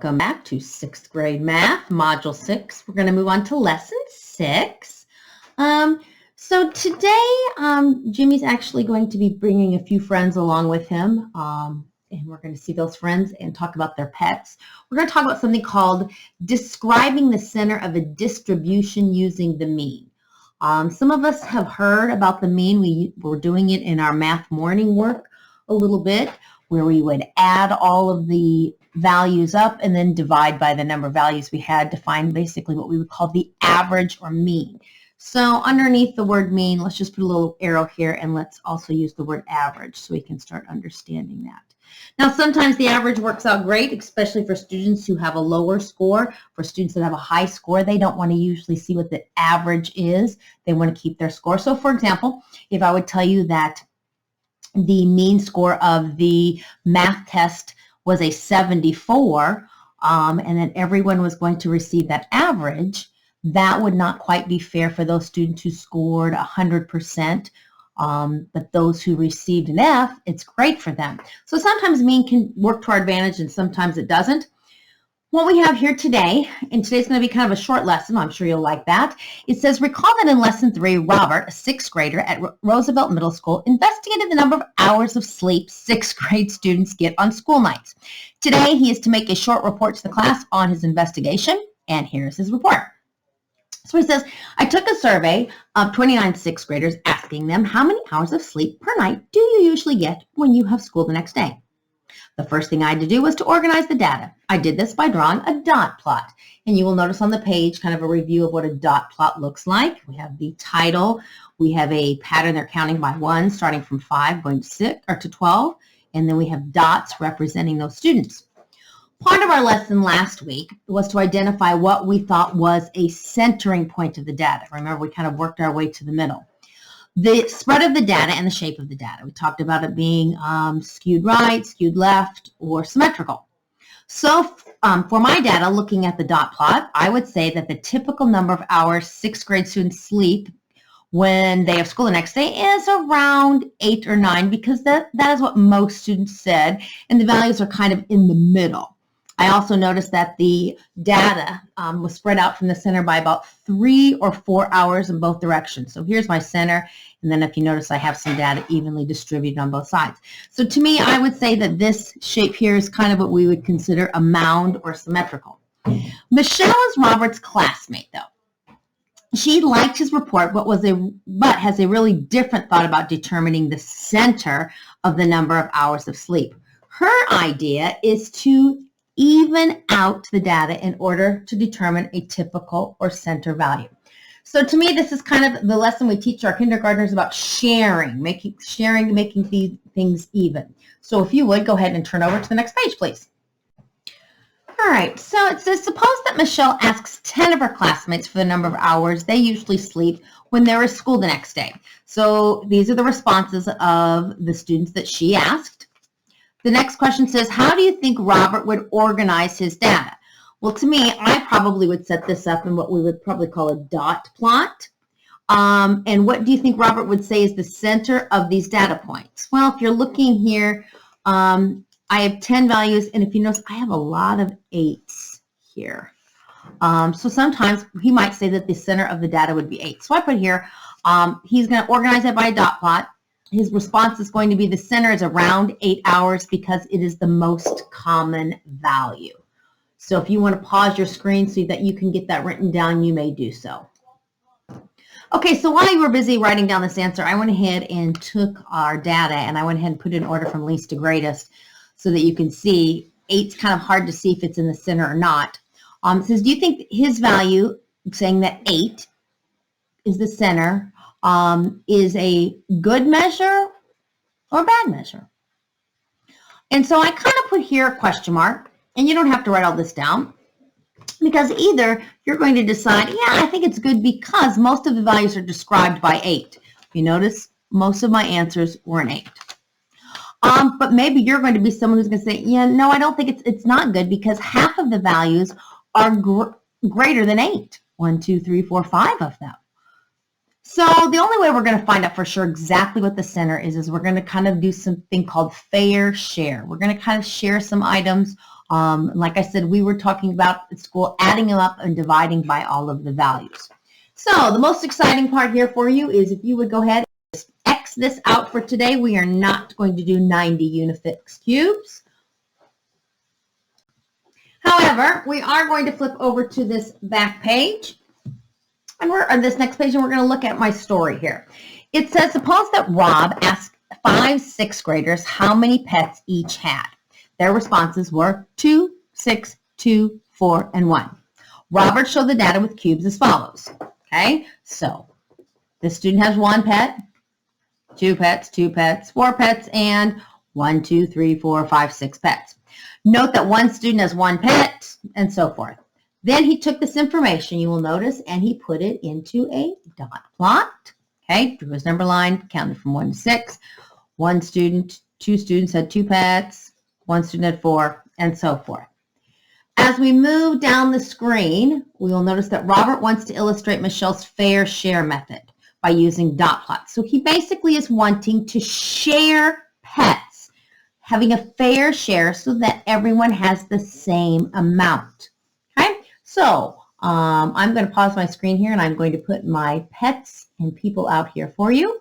Welcome back to 6th grade math, module 6. We're going to move on to lesson 6. So today, Jimmy's actually going to be bringing a few friends along with him, and we're going to see those friends and talk about their pets. We're going to talk about something called describing the center of a distribution using the mean. Some of us have heard about the mean. We're doing it in our math morning work a little bit, where we would add all of the values up and then divide by the number of values we had to find basically what we would call the average or mean. So underneath the word mean, let's just put a little arrow here, and let's also use the word average so we can start understanding that. Now, sometimes the average works out great, especially for students who have a lower score. For students that have a high score, they don't want to usually see what the average is. They want to keep their score. So, for example, if I would tell you that the mean score of the math test was a 74, and then everyone was going to receive that average, that would not quite be fair for those students who scored 100%, but those who received an F, it's great for them. So sometimes mean can work to our advantage and sometimes it doesn't. What we have here today, and today's going to be kind of a short lesson, I'm sure you'll like that. It says, recall that in lesson 3, Robert, a 6th grader at Roosevelt Middle School, investigated the number of hours of sleep 6th grade students get on school nights. Today, he is to make a short report to the class on his investigation, and here's his report. So he says, I took a survey of 29 6th graders asking them how many hours of sleep per night do you usually get when you have school the next day. The first thing I had to do was to organize the data. I did this by drawing a dot plot. And you will notice on the page kind of a review of what a dot plot looks like. We have the title. We have a pattern they're counting by 1, starting from 5, going to 6 or to 12. And then we have dots representing those students. Part of our lesson last week was to identify what we thought was a centering point of the data. Remember, we kind of worked our way to the middle. The spread of the data and the shape of the data. We talked about it being skewed right, skewed left, or symmetrical. So for my data, looking at the dot plot, I would say that the typical number of hours 6th grade students sleep when they have school the next day is around 8 or 9, because that is what most students said, and the values are kind of in the middle. I also noticed that the data was spread out from the center by about 3 or 4 hours in both directions. So here's my center, and then if you notice, I have some data evenly distributed on both sides. So to me, I would say that this shape here is kind of what we would consider a mound or symmetrical. Michelle is Robert's classmate, though. She liked his report, but has a really different thought about determining the center of the number of hours of sleep. Her idea is to even out the data in order to determine a typical or center value. So to me, this is kind of the lesson we teach our kindergartners about sharing, making things even. So if you would, go ahead and turn over to the next page, please. All right, so it says, suppose that Michelle asks 10 of her classmates for the number of hours they usually sleep when they're at school the next day. So these are the responses of the students that she asked. The next question says, how do you think Robert would organize his data? Well, to me, I probably would set this up in what we would probably call a dot plot. And what do you think Robert would say is the center of these data points? Well, if you're looking here, I have 10 values, and if you notice, I have a lot of 8s here. So sometimes he might say that the center of the data would be 8. So I put here, he's going to organize it by a dot plot. His response is going to be the center is around 8 hours because it is the most common value. So if you want to pause your screen so that you can get that written down, you may do so. Okay, so while you were busy writing down this answer, I went ahead and took our data and I went ahead and put it in order from least to greatest so that you can see. 8's kind of hard to see if it's in the center or not. It says, do you think his value, saying that 8 is the center, is a good measure or bad measure? And so I kind of put here a question mark, and you don't have to write all this down, because either you're going to decide, yeah, I think it's good because most of the values are described by 8. You notice most of my answers were an 8. But maybe you're going to be someone who's going to say, yeah, no, I don't think it's not good because half of the values are greater than 8. 1, 2, 3, 4, 5 of them. So the only way we're going to find out for sure exactly what the center is we're going to kind of do something called fair share. We're going to kind of share some items Like I said, we were talking about at school adding them up and dividing by all of the values. So the most exciting part here for you is if you would go ahead and just X this out for today. We are not going to do 90 Unifix cubes. However, we are going to flip over to this back page, and we're on this next page, and we're going to look at my story here. It says, suppose that Rob asked 5 6th graders how many pets each had. Their responses were 2, 6, 2, 4, and 1. Robert showed the data with cubes as follows. Okay, so this student has 1 pet, 2 pets, 2 pets, 4 pets, and 1, 2, 3, 4, 5, 6 pets. Note that one student has 1 pet, and so forth. Then he took this information, you will notice, and he put it into a dot plot. Okay, drew his number line, counted from 1 to 6. 1 student, 2 students had 2 pets, 1 student had 4, and so forth. As we move down the screen, we will notice that Robert wants to illustrate Michelle's fair share method by using dot plots. So he basically is wanting to share pets, having a fair share so that everyone has the same amount. Okay, so I'm going to pause my screen here and I'm going to put my pets and people out here for you.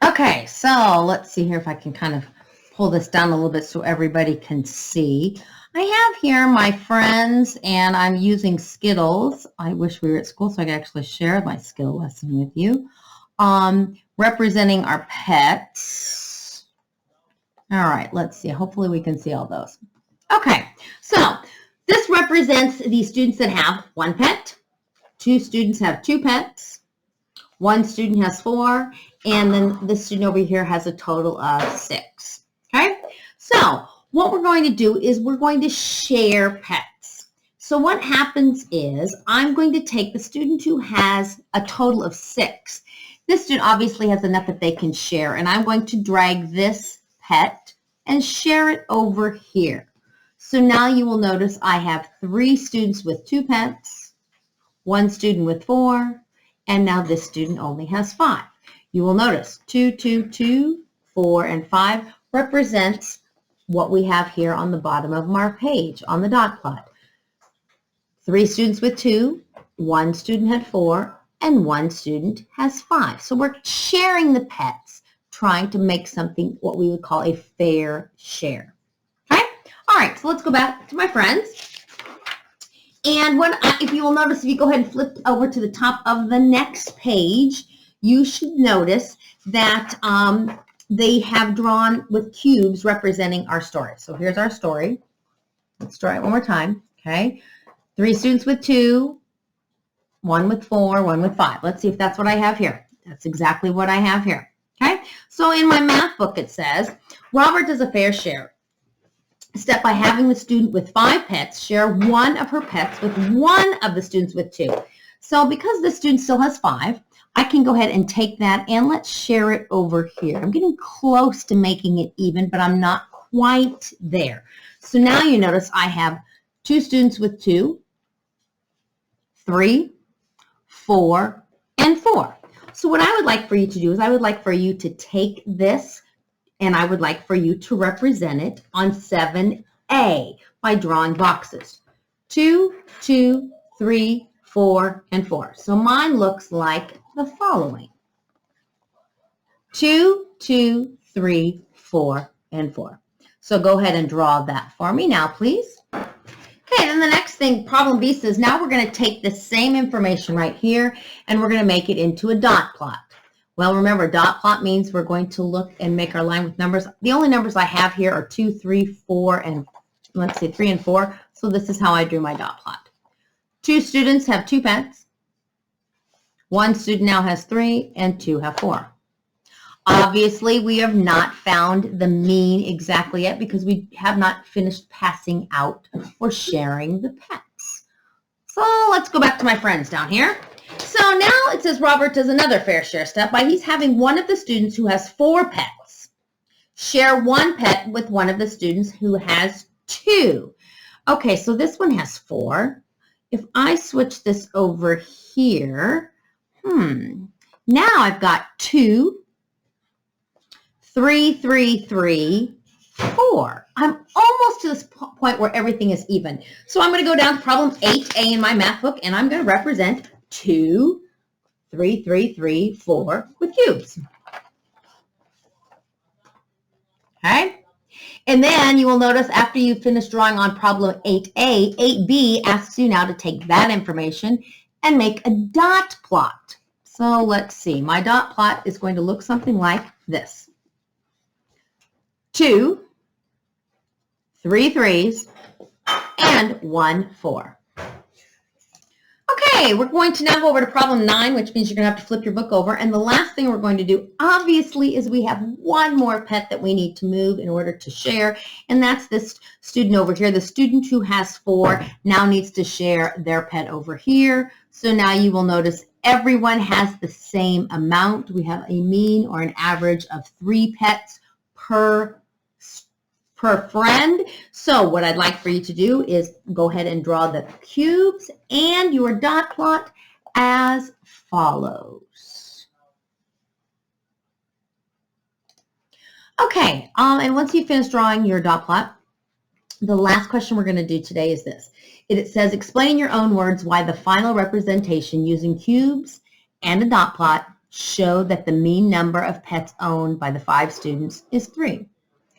Okay, so let's see here if I can kind of pull this down a little bit so everybody can see. I have here my friends and I'm using Skittles. I wish we were at school so I could actually share my Skittle lesson with you. Representing our pets. All right, let's see. Hopefully we can see all those. Okay, so this represents the students that have 1 pet, 2 students have 2 pets, 1 student has 4, and then this student over here has a total of 6. Okay, so what we're going to do is we're going to share pets. So what happens is I'm going to take the student who has a total of 6. This student obviously has enough that they can share, and I'm going to drag this pet and share it over here. So now you will notice I have 3 students with 2 pets, 1 student with 4, and now this student only has 5. You will notice 2, 2, 2, 4, and 5 represents what we have here on the bottom of our page on the dot plot. 3 students with 2, 1 student had 4, and 1 student has 5. So we're sharing the pets, trying to make something what we would call a fair share. Okay? All right, so let's go back to my friends. And if you will notice, if you go ahead and flip over to the top of the next page, you should notice that they have drawn with cubes representing our story. So here's our story. Let's try it one more time. Okay. 3 students with 2, 1 with 4, 1 with 5. Let's see if that's what I have here. That's exactly what I have here. Okay. So in my math book, it says, Robert does a fair share step by having the student with 5 pets share 1 of her pets with 1 of the students with 2. So because the student still has 5, I can go ahead and take that and let's share it over here. I'm getting close to making it even, but I'm not quite there. So now you notice I have 2 students with 2, 3, 4, and 4. So what I would like for you to do is I would like for you to take this and I would like for you to represent it on 7A by drawing boxes. 2, 2, 3, 4, and 4. So mine looks like the following. 2, 2, 3, 4, and 4. So go ahead and draw that for me now, please. Okay, then the next thing, problem B says, now we're going to take the same information right here and we're going to make it into a dot plot. Well, remember, dot plot means we're going to look and make our line with numbers. The only numbers I have here are 2, 3, 4, and let's see, 3 and 4. So this is how I drew my dot plot. 2 students have 2 pets. 1 student now has 3, and 2 have 4. Obviously, we have not found the mean exactly yet because we have not finished passing out or sharing the pets. So let's go back to my friends down here. So now it says Robert does another fair share step by he's having one of the students who has 4 pets share 1 pet with one of the students who has 2. Okay, so this one has 4. If I switch this over here, now I've got 2, 3, 3, 3, 4. I'm almost to this point where everything is even. So I'm going to go down to problem 8A in my math book, and I'm going to represent 2, 3, 3, 3, 4 with cubes. Okay? And then you will notice after you finish drawing on problem 8A, 8B asks you now to take that information and make a dot plot. So let's see. My dot plot is going to look something like this. 2, 3 3s, and 1 4. Okay, we're going to now go over to problem 9, which means you're going to have to flip your book over. And the last thing we're going to do, obviously, is we have one more pet that we need to move in order to share. And that's this student over here. The student who has 4 now needs to share their pet over here. So now you will notice everyone has the same amount. We have a mean or an average of 3 pets per friend. So what I'd like for you to do is go ahead and draw the cubes and your dot plot as follows. Okay, and once you finish drawing your dot plot, the last question we're going to do today is this. It says, explain in your own words why the final representation using cubes and a dot plot show that the mean number of pets owned by the 5 students is 3.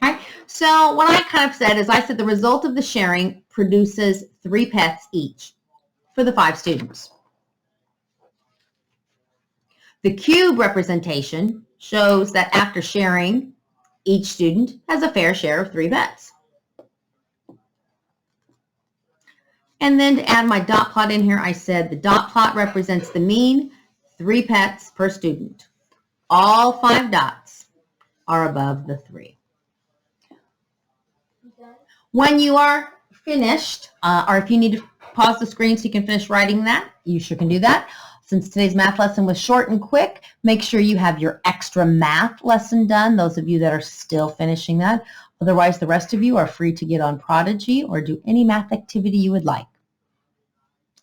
Okay, so what I kind of said is I said the result of the sharing produces 3 pets each for the 5 students. The cube representation shows that after sharing, each student has a fair share of 3 pets. And then to add my dot plot in here, I said the dot plot represents the mean, 3 pets per student. All 5 dots are above the 3. When you are finished, or if you need to pause the screen so you can finish writing that, you sure can do that. Since today's math lesson was short and quick, make sure you have your extra math lesson done, those of you that are still finishing that. Otherwise, the rest of you are free to get on Prodigy or do any math activity you would like.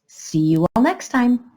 See you all next time.